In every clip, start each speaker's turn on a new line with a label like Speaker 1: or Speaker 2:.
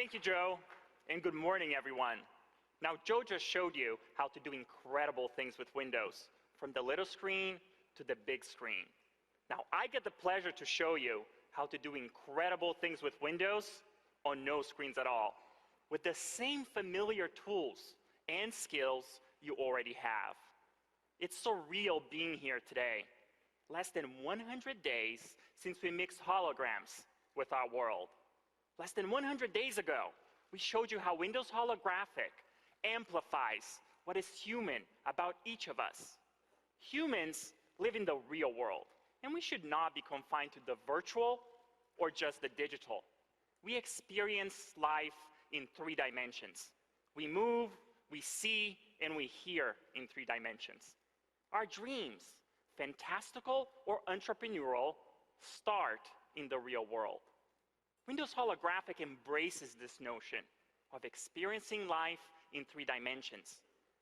Speaker 1: Thank you, Joe, and good morning, everyone. Now, Joe just showed you how to do incredible things with Windows, from the little screen to the big screen. Now, I get the pleasure to show you how to do incredible things with Windows on no screens at all, with the same familiar tools and skills you already have. It's surreal being here today, less than 100 days since we mixed holograms with our world. Less than 100 days ago, we showed you how Windows Holographic amplifies what is human about each of us. Humans live in the real world, and we should not be confined to the virtual or just the digital. We experience life in 3 dimensions. We move, we see, and we hear in 3 dimensions. Our dreams, fantastical or entrepreneurial, start in the real world. Windows Holographic embraces this notion of experiencing life in 3 dimensions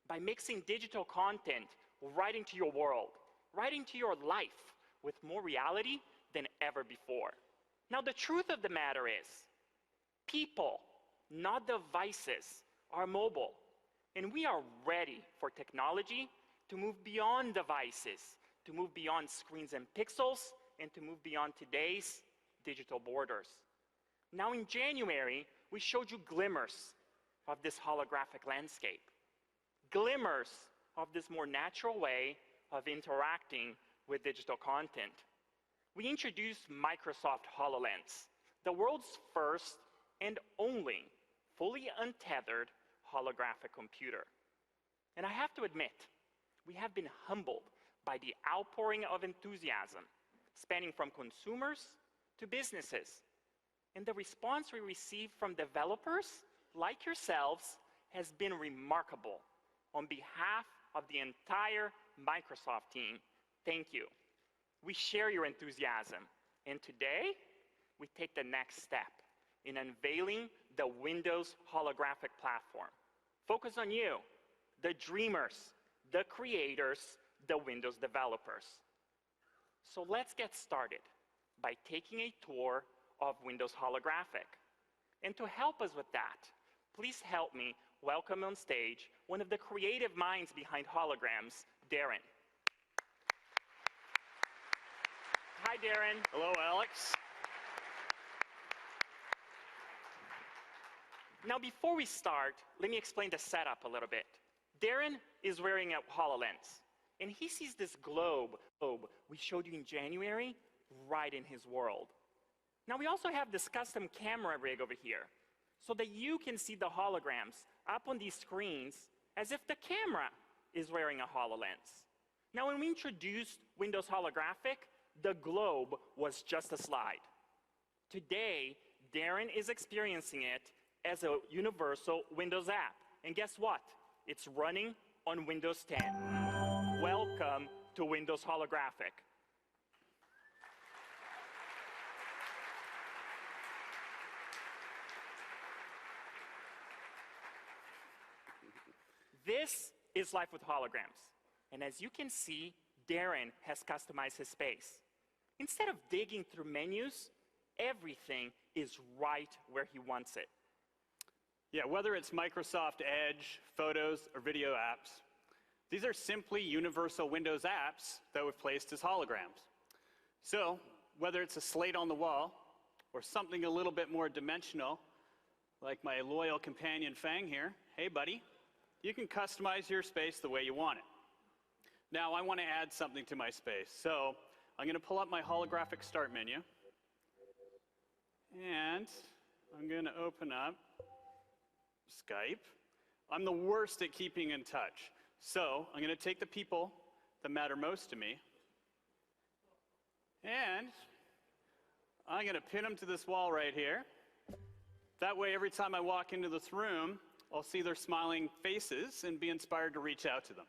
Speaker 1: by mixing digital content right into your world, right into your life, with more reality than ever before. Now, the truth of the matter is, people, not devices, are mobile, and we are ready for technology to move beyond devices, to move beyond screens and pixels, and to move beyond today's digital borders. Now, in January, we showed you glimmers of this holographic landscape, glimmers of this more natural way of interacting with digital content. We introduced Microsoft HoloLens, the world's first and only fully untethered holographic computer. And I have to admit, we have been humbled by the outpouring of enthusiasm, spanning from consumers to businesses. And the response we received from developers like yourselves has been remarkable. On behalf of the entire Microsoft team, thank you. We share your enthusiasm, and today we take the next step in unveiling the Windows Holographic platform. Focus on you, the dreamers, the creators, the Windows developers. So let's get started by taking a tour of Windows Holographic. And to help us with that, please help me welcome on stage one of the creative minds behind holograms, Darren. Hi, Darren.
Speaker 2: Hello, Alex.
Speaker 1: Now, before we start, let me explain the setup a little bit. Darren is wearing a HoloLens, and he sees this globe we showed you in January right in his world. Now, we also have this custom camera rig over here so that you can see the holograms up on these screens as if the camera is wearing a HoloLens. Now, when we introduced Windows Holographic, the globe was just a slide. Today, Darren is experiencing it as a universal Windows app. And guess what? It's running on Windows 10. Welcome to Windows Holographic. This is Life with Holograms. And as you can see, Darren has customized his space. Instead of digging through menus, everything is right where he wants it.
Speaker 2: Yeah, whether it's Microsoft Edge, Photos, or video apps, these are simply universal Windows apps that we've placed as holograms. So, whether it's a slate on the wall or something a little bit more dimensional, like my loyal companion Fang here, hey buddy, you can customize your space the way you want it. Now, I want to add something to my space, so I'm going to pull up my holographic start menu, and I'm going to open up Skype. I'm the worst at keeping in touch, so I'm going to take the people that matter most to me, and I'm going to pin them to this wall right here. That way, every time I walk into this room, I'll see their smiling faces and be inspired to reach out to them.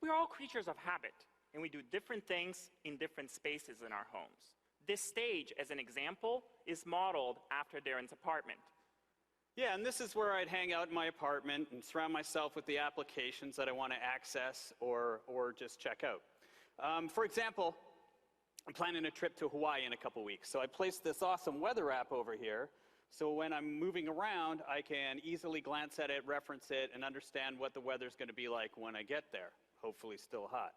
Speaker 1: We're all creatures of habit, and we do different things in different spaces in our homes. This stage, as an example, is modeled after Darren's apartment.
Speaker 2: Yeah, and this is where I'd hang out in my apartment and surround myself with the applications that I want to access or just check out. For example, I'm planning a trip to Hawaii in a couple weeks, so I placed this awesome weather app over here So when I'm moving around, I can easily glance at it, reference it, and understand what the weather's going to be like when I get there, hopefully still hot.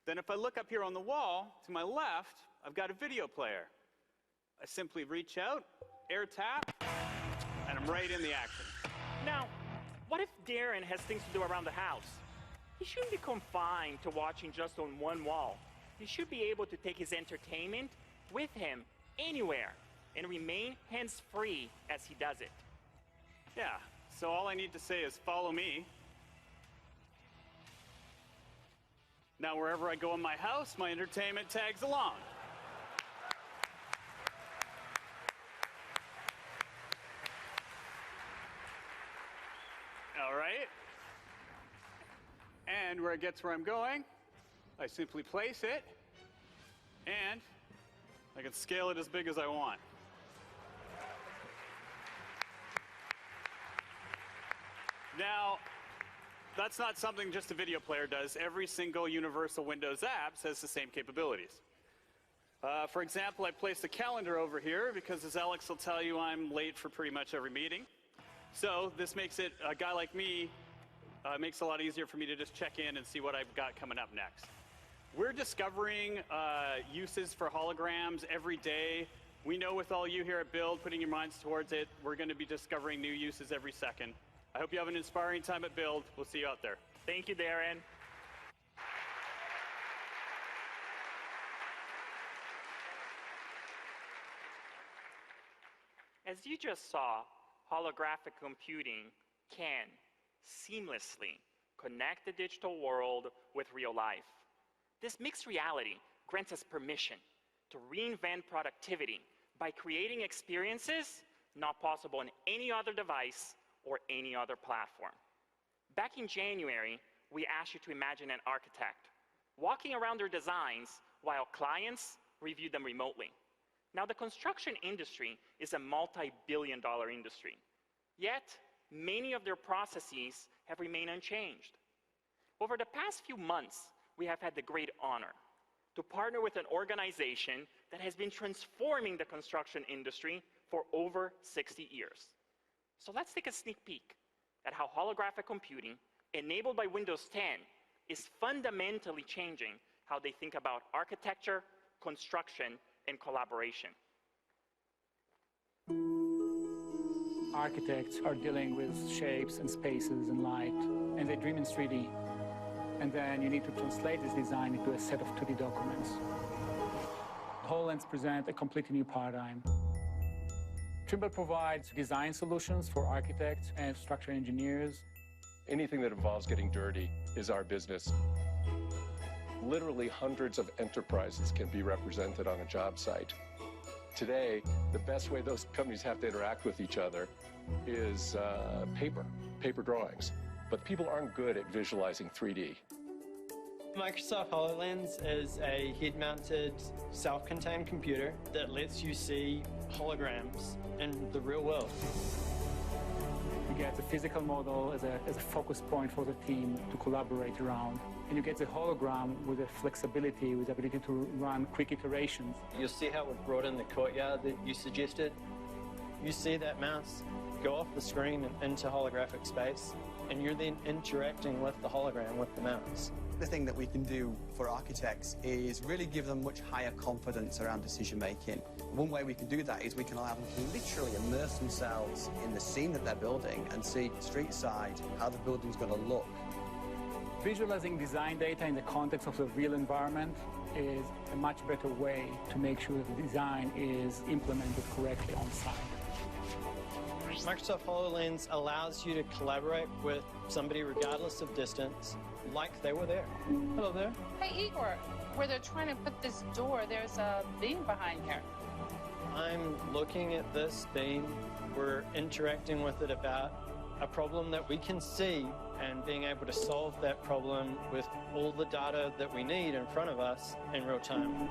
Speaker 2: Then if I look up here on the wall, to my left, I've got a video player. I simply reach out, air tap, and I'm right in the action.
Speaker 1: Now, what if Darren has things to do around the house? He shouldn't be confined to watching just on one wall. He should be able to take his entertainment with him anywhere and remain hands-free as he does it.
Speaker 2: Yeah, so all I need to say is follow me. Now wherever I go in my house, my entertainment tags along. All right. And where it gets where I'm going, I simply place it, and I can scale it as big as I want. Now, that's not something just a video player does. Every single Universal Windows app has the same capabilities. For example, I placed a calendar over here because, as Alex will tell you, I'm late for pretty much every meeting. So this makes it, a guy like me, makes it a lot easier for me to just check in and see what I've got coming up next. We're discovering uses for holograms every day. We know with all you here at Build, putting your minds towards it, we're going to be discovering new uses every second. I hope you have an inspiring time at Build. We'll see you out there.
Speaker 1: Thank you, Darren. As you just saw, holographic computing can seamlessly connect the digital world with real life. This mixed reality grants us permission to reinvent productivity by creating experiences not possible on any other device or any other platform. Back in January, we asked you to imagine an architect walking around their designs while clients review them remotely. Now, the construction industry is a multi-billion-dollar industry, yet many of their processes have remained unchanged. Over the past few months, we have had the great honor to partner with an organization that has been transforming the construction industry for over 60 years. So let's take a sneak peek at how holographic computing, enabled by Windows 10, is fundamentally changing how they think about architecture, construction, and collaboration.
Speaker 3: Architects are dealing with shapes and spaces and light, and they dream in 3D. And then you need to translate this design into a set of 2D documents. HoloLens present a completely new paradigm. Trimble provides design solutions for architects and structural engineers.
Speaker 4: Anything that involves getting dirty is our business. Literally hundreds of enterprises can be represented on a job site. Today, the best way those companies have to interact with each other is paper drawings. But people aren't good at visualizing 3D.
Speaker 5: Microsoft HoloLens is a head-mounted, self-contained computer that lets you see holograms in the real world.
Speaker 3: You get the physical model as a focus point for the team to collaborate around. And you get the hologram with the flexibility, with the ability to run quick iterations.
Speaker 5: You'll see how we've brought in the courtyard that you suggested. You see that mouse go off the screen and into holographic space, and you're then interacting with the hologram with the mouse.
Speaker 6: The thing that we can do for architects is really give them much higher confidence around decision making. One way we can do that is we can allow them to literally immerse themselves in the scene that they're building and see street side how the building's going to look.
Speaker 3: Visualizing design data in the context of the real environment is a much better way to make sure that the design is implemented correctly on site.
Speaker 5: Microsoft HoloLens allows you to collaborate with somebody regardless of distance, like they were there. Hello there.
Speaker 7: Hey, Igor, where they're trying to put this door, there's a beam behind here.
Speaker 5: I'm looking at this beam. We're interacting with it about a problem that we can see and being able to solve that problem with all the data that we need in front of us in real time.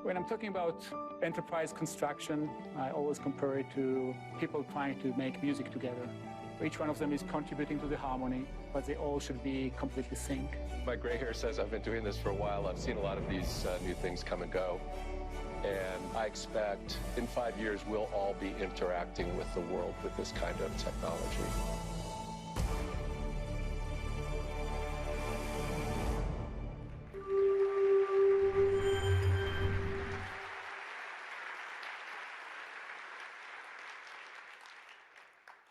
Speaker 3: When I'm talking about enterprise construction, I always compare it to people trying to make music together. Each one of them is contributing to the harmony, but they all should be completely synced.
Speaker 4: My gray hair says I've been doing this for a while. I've seen a lot of these new things come and go. And I expect in 5 years, we'll all be interacting with the world with this kind of technology.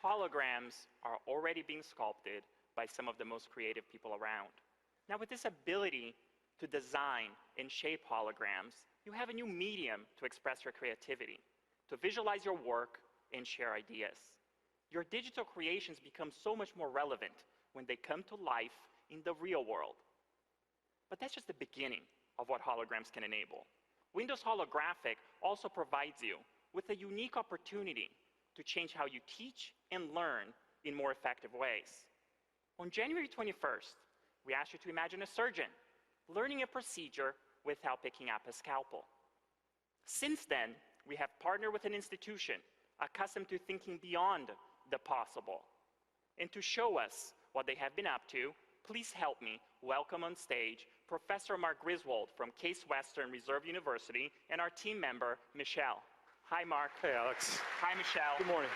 Speaker 1: Holograms are already being sculpted by some of the most creative people around. Now, with this ability to design and shape holograms, you have a new medium to express your creativity, to visualize your work and share ideas. Your digital creations become so much more relevant when they come to life in the real world. But that's just the beginning of what holograms can enable. Windows Holographic also provides you with a unique opportunity to change how you teach and learn in more effective ways. On January 21st, we asked you to imagine a surgeon learning a procedure without picking up a scalpel. Since then, we have partnered with an institution accustomed to thinking beyond the possible. And to show us what they have been up to, please help me welcome on stage Professor Mark Griswold from Case Western Reserve University and our team member, Michelle. Hi, Mark.
Speaker 8: Hey, Alex.
Speaker 1: Hi, Michelle.
Speaker 8: Good morning.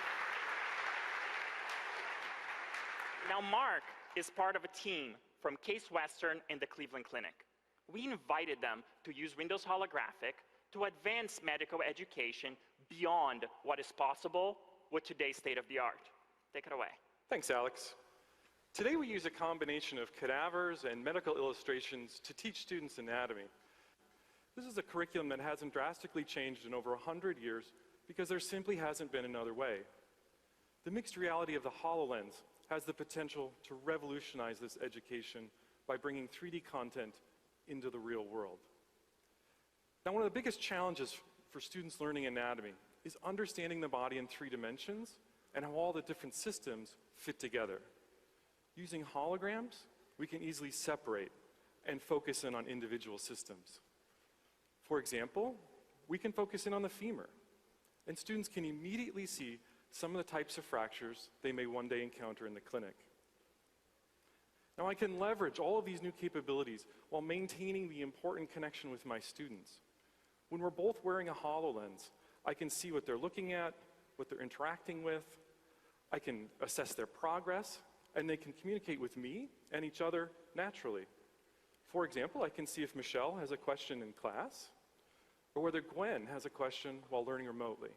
Speaker 1: Now, Mark is part of a team from Case Western and the Cleveland Clinic. We invited them to use Windows Holographic to advance medical education beyond what is possible with today's state-of-the-art. Take it away.
Speaker 8: Thanks, Alex. Today we use a combination of cadavers and medical illustrations to teach students anatomy. This is a curriculum that hasn't drastically changed in over 100 years because there simply hasn't been another way. The mixed reality of the HoloLens has the potential to revolutionize this education by bringing 3D content into the real world. Now, one of the biggest challenges for students learning anatomy is understanding the body in 3 dimensions and how all the different systems fit together. Using holograms, we can easily separate and focus in on individual systems. For example, we can focus in on the femur, and students can immediately see some of the types of fractures they may one day encounter in the clinic. Now, I can leverage all of these new capabilities while maintaining the important connection with my students. When we're both wearing a HoloLens, I can see what they're looking at, what they're interacting with. I can assess their progress, and they can communicate with me and each other naturally. For example, I can see if Michelle has a question in class, or whether Gwen has a question while learning remotely.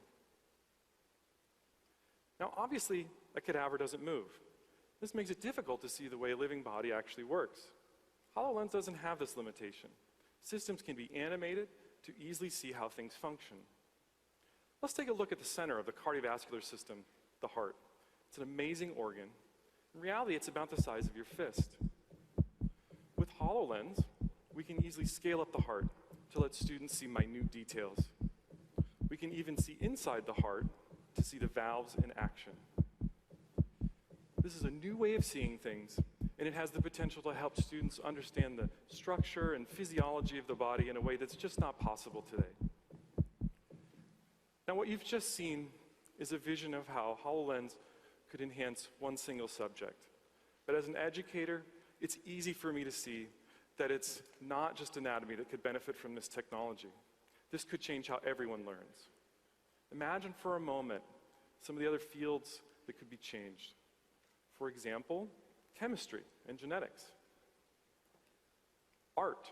Speaker 8: Now, obviously, a cadaver doesn't move. This makes it difficult to see the way a living body actually works. HoloLens doesn't have this limitation. Systems can be animated to easily see how things function. Let's take a look at the center of the cardiovascular system, the heart. It's an amazing organ. In reality, it's about the size of your fist. With HoloLens, we can easily scale up the heart to let students see minute details. We can even see inside the heart to see the valves in action. This is a new way of seeing things, and it has the potential to help students understand the structure and physiology of the body in a way that's just not possible today. Now, what you've just seen is a vision of how HoloLens could enhance one single subject. But as an educator, it's easy for me to see that it's not just anatomy that could benefit from this technology. This could change how everyone learns. Imagine for a moment some of the other fields that could be changed. For example, chemistry and genetics, art,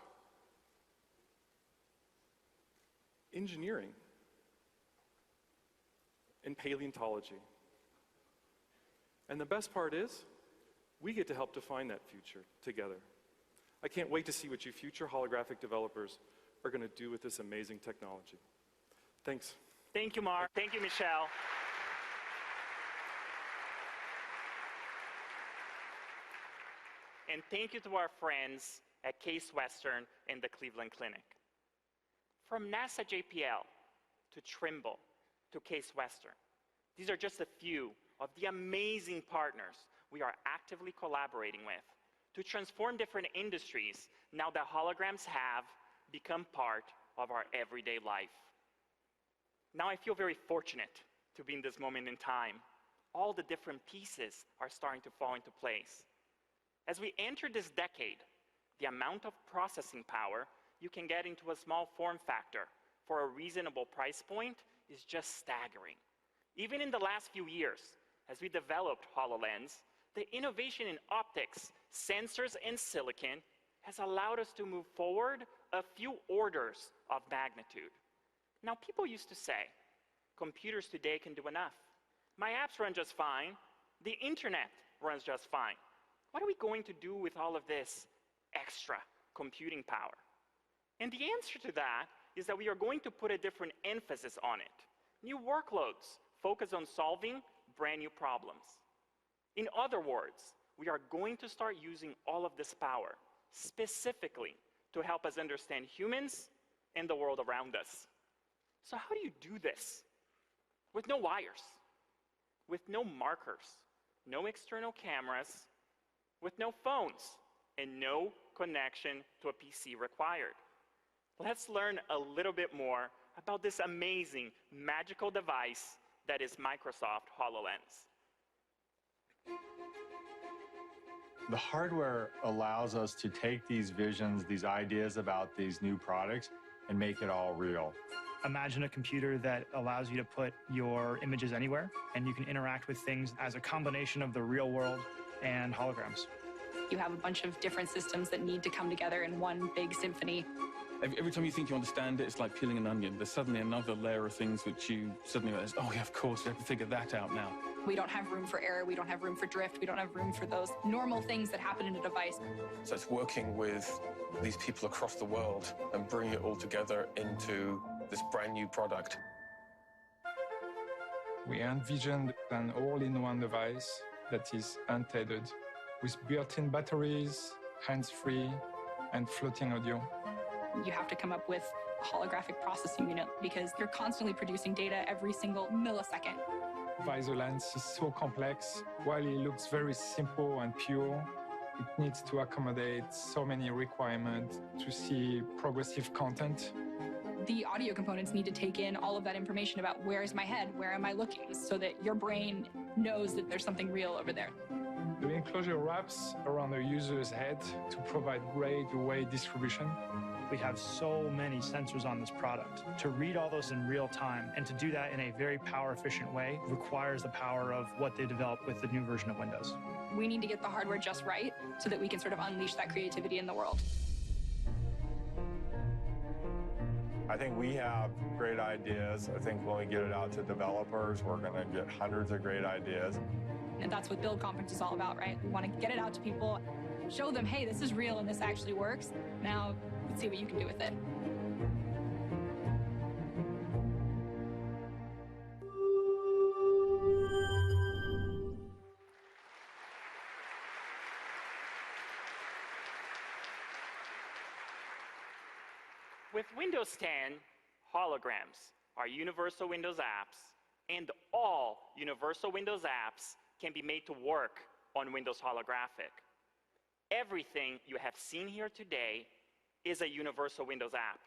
Speaker 8: engineering, and paleontology. And the best part is, we get to help define that future together. I can't wait to see what you future holographic developers are going to do with this amazing technology. Thanks.
Speaker 1: Thank you, Mark. Thank you, Michelle. And thank you to our friends at Case Western and the Cleveland Clinic. From NASA JPL to Trimble to Case Western, these are just a few of the amazing partners we are actively collaborating with to transform different industries now that holograms have become part of our everyday life. Now I feel very fortunate to be in this moment in time. All the different pieces are starting to fall into place. As we enter this decade, the amount of processing power you can get into a small form factor for a reasonable price point is just staggering. Even in the last few years, as we developed HoloLens, the innovation in optics, sensors, and silicon has allowed us to move forward a few orders of magnitude. Now, people used to say, computers today can do enough. My apps run just fine. The internet runs just fine. What are we going to do with all of this extra computing power? And the answer to that is that we are going to put a different emphasis on it. New workloads focus on solving brand new problems. In other words, we are going to start using all of this power specifically to help us understand humans and the world around us. So how do you do this? With no wires, with no markers, no external cameras, with no phones, and no connection to a PC required. Let's learn a little bit more about this amazing, magical device that is Microsoft HoloLens.
Speaker 9: The hardware allows us to take these visions, these ideas about these new products, and make it all real.
Speaker 10: Imagine a computer that allows you to put your images anywhere, and you can interact with things as a combination of the real world and holograms.
Speaker 11: You have a bunch of different systems that need to come together in one big symphony.
Speaker 12: Every time you think you understand it, it's like peeling an onion. There's suddenly another layer of things which you suddenly realize, oh yeah, of course, we have to figure that out now.
Speaker 11: We don't have room for error, we don't have room for drift, we don't have room for those normal things that happen in a device.
Speaker 12: So it's working with these people across the world and bringing it all together into this brand new product.
Speaker 13: We envisioned an all-in-one device that is untethered, with built-in batteries, hands-free, and floating audio.
Speaker 11: You have to come up with a holographic processing unit because you're constantly producing data every single millisecond.
Speaker 13: VisoLens is so complex. While it looks very simple and pure, it needs to accommodate so many requirements to see progressive content.
Speaker 11: The audio components need to take in all of that information about where is my head, where am I looking, so that your brain knows that there's something real over there.
Speaker 13: The enclosure wraps around the user's head to provide great weight distribution.
Speaker 10: We have so many sensors on this product. To read all those in real time and to do that in a very power-efficient way requires the power of what they developed with the new version of Windows.
Speaker 11: We need to get the hardware just right so that we can sort of unleash that creativity in the world.
Speaker 9: I think we have great ideas. I think when we get it out to developers, we're going to get hundreds of great ideas.
Speaker 11: And that's what Build Conference is all about, right? We want to get it out to people, show them, hey, this is real and this actually works. Now, let's see what you can do with it.
Speaker 1: With Windows 10, holograms are universal Windows apps, and all universal Windows apps can be made to work on Windows Holographic. Everything you have seen here today is a universal Windows app.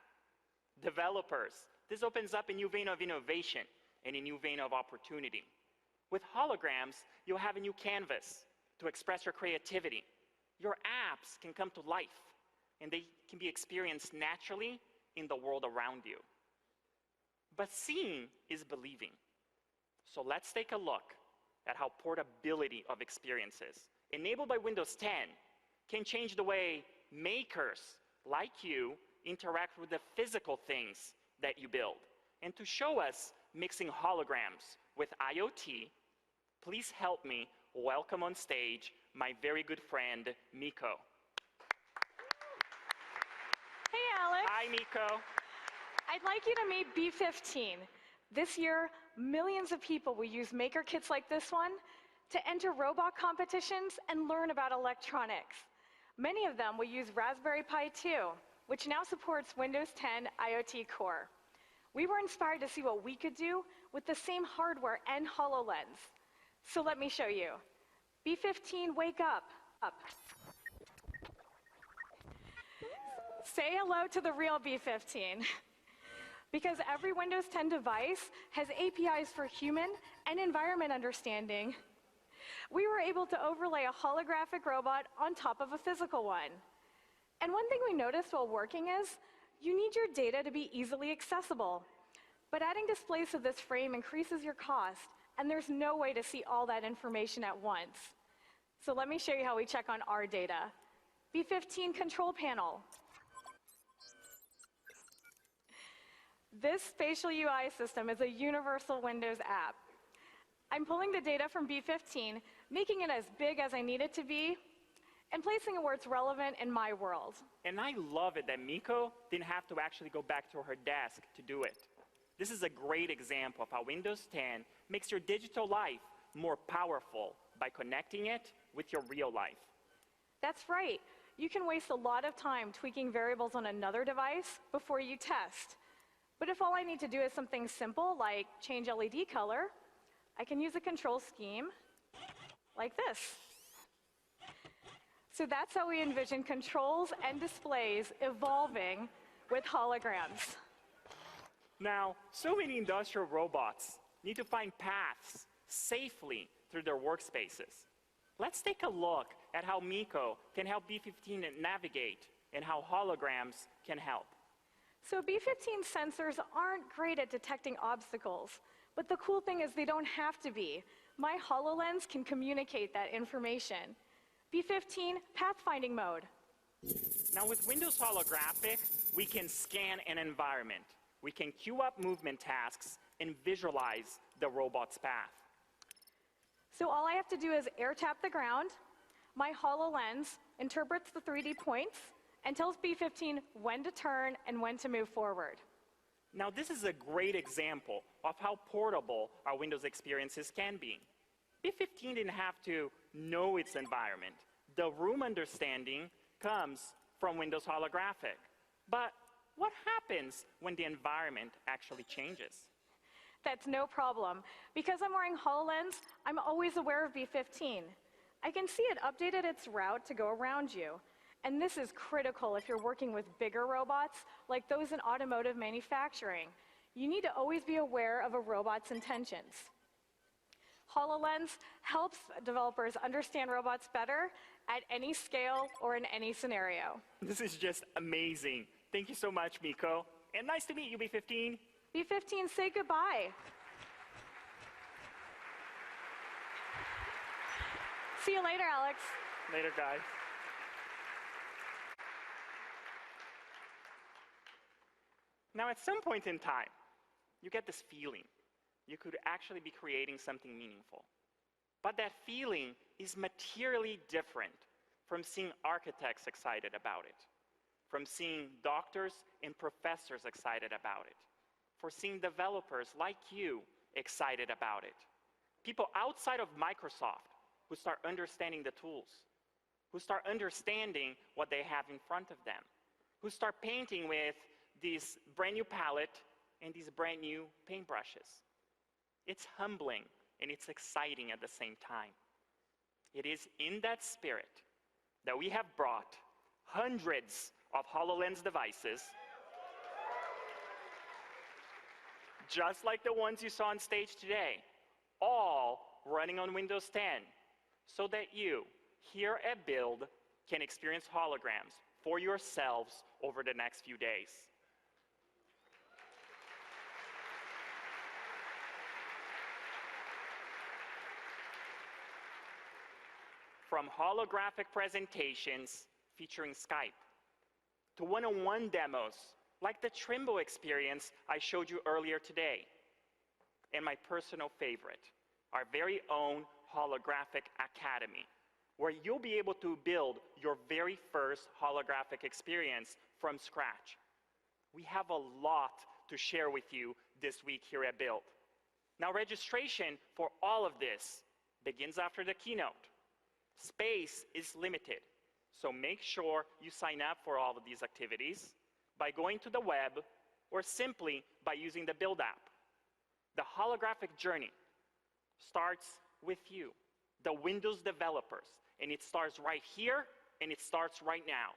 Speaker 1: Developers, this opens up a new vein of innovation and a new vein of opportunity. With holograms, you'll have a new canvas to express your creativity. Your apps can come to life, and they can be experienced naturally in the world around you. But seeing is believing. So let's take a look at how portability of experiences enabled by Windows 10 can change the way makers like you interact with the physical things that you build. And to show us mixing holograms with IoT, please help me welcome on stage my very good friend, Miko.
Speaker 14: Hey, Alex.
Speaker 1: Hi, Miko.
Speaker 14: I'd like you to meet B15. This year, millions of people will use maker kits like this one to enter robot competitions and learn about electronics. Many of them will use Raspberry Pi 2, which now supports Windows 10 IoT Core. We were inspired to see what we could do with the same hardware and HoloLens. So let me show you. B15, wake up. Say hello to the real B15. Because every Windows 10 device has APIs for human and environment understanding, we were able to overlay a holographic robot on top of a physical one. And one thing we noticed while working is, you need your data to be easily accessible. But adding displays to this frame increases your cost, and there's no way to see all that information at once. So let me show you how we check on our data. B15 control panel. This spatial UI system is a universal Windows app. I'm pulling the data from B15, making it as big as I need it to be, and placing it where it's relevant in my world.
Speaker 1: And I love it that Miko didn't have to actually go back to her desk to do it. This is a great example of how Windows 10 makes your digital life more powerful by connecting it with your real life.
Speaker 14: That's right. You can waste a lot of time tweaking variables on another device before you test. But if all I need to do is something simple like change LED color, I can use a control scheme like this. So that's how we envision controls and displays evolving with holograms.
Speaker 1: Now, so many industrial robots need to find paths safely through their workspaces. Let's take a look at how Miko can help B15 navigate and how holograms can help.
Speaker 14: So B15 sensors aren't great at detecting obstacles, but the cool thing is they don't have to be. My HoloLens can communicate that information. B15 pathfinding mode.
Speaker 1: Now with Windows Holographic, we can scan an environment. We can queue up movement tasks and visualize the robot's path.
Speaker 14: So all I have to do is air tap the ground. My HoloLens interprets the 3D points and tells B15 when to turn and when to move forward.
Speaker 1: Now this is a great example of how portable our Windows experiences can be. B15 didn't have to know its environment. The room understanding comes from Windows Holographic. But what happens when the environment actually changes?
Speaker 14: That's no problem. Because I'm wearing HoloLens, I'm always aware of B15. I can see it updated its route to go around you. And this is critical if you're working with bigger robots, like those in automotive manufacturing. You need to always be aware of a robot's intentions. HoloLens helps developers understand robots better at any scale or in any scenario.
Speaker 1: This is just amazing. Thank you so much, Miko. And nice to meet you, B15.
Speaker 14: B15, say goodbye. See you later, Alex.
Speaker 1: Later, guys. Now, at some point in time, you get this feeling. You could actually be creating something meaningful. But that feeling is materially different from seeing architects excited about it, from seeing doctors and professors excited about it, for seeing developers like you excited about it. People outside of Microsoft who start understanding the tools, who start understanding what they have in front of them, who start painting with this brand new palette and these brand new paintbrushes. It's humbling and it's exciting at the same time. It is in that spirit that we have brought hundreds of HoloLens devices, just like the ones you saw on stage today, all running on Windows 10, so that you, here at Build, can experience holograms for yourselves over the next few days. From holographic presentations featuring Skype, to one-on-one demos like the Trimble experience I showed you earlier today, and my personal favorite, our very own Holographic Academy, where you'll be able to build your very first holographic experience from scratch. We have a lot to share with you this week here at Build. Now, registration for all of this begins after the keynote. Space is limited, so make sure you sign up for all of these activities by going to the web or simply by using the Build app. The holographic journey starts with you, the Windows developers, and it starts right here and it starts right now.